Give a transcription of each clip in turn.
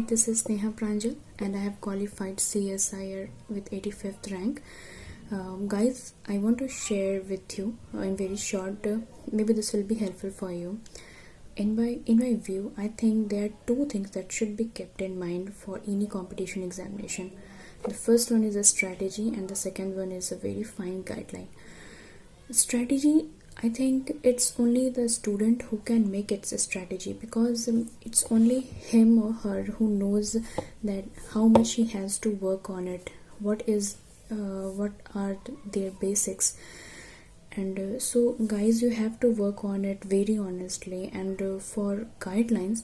this is Sneha Pranjal and I have qualified CSIR with 85th rank. Guys, I want to share with you in very short, maybe this will be helpful for you. In my view, I think there are two things that should be kept in mind for any competition examination. The first one is a strategy and the second one is a very fine guideline. Strategy, I think it's only the student who can make its a strategy, because it's only him or her who knows that how much he has to work on it, what are their basics. And so guys, you have to work on it very honestly. And for guidelines,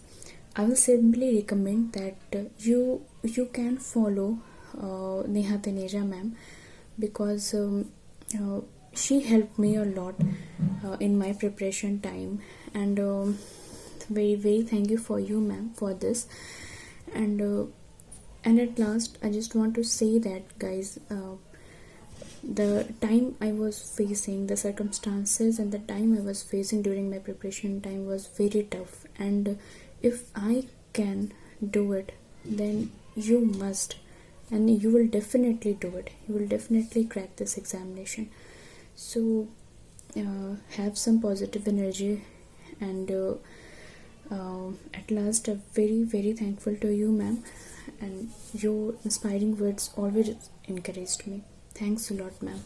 I will simply recommend that you can follow Neha Taneja ma'am, because she helped me a lot in my preparation time, and very thank you for you ma'am for this. And at last, I just want to say that guys, the time I was facing, the circumstances and the time I was facing during my preparation time was very tough, and if I can do it, then you must, and you will definitely do it. You will definitely crack this examination. So have some positive energy, and at last, I'm very thankful to you ma'am, and your inspiring words always encouraged me. Thanks a lot ma'am.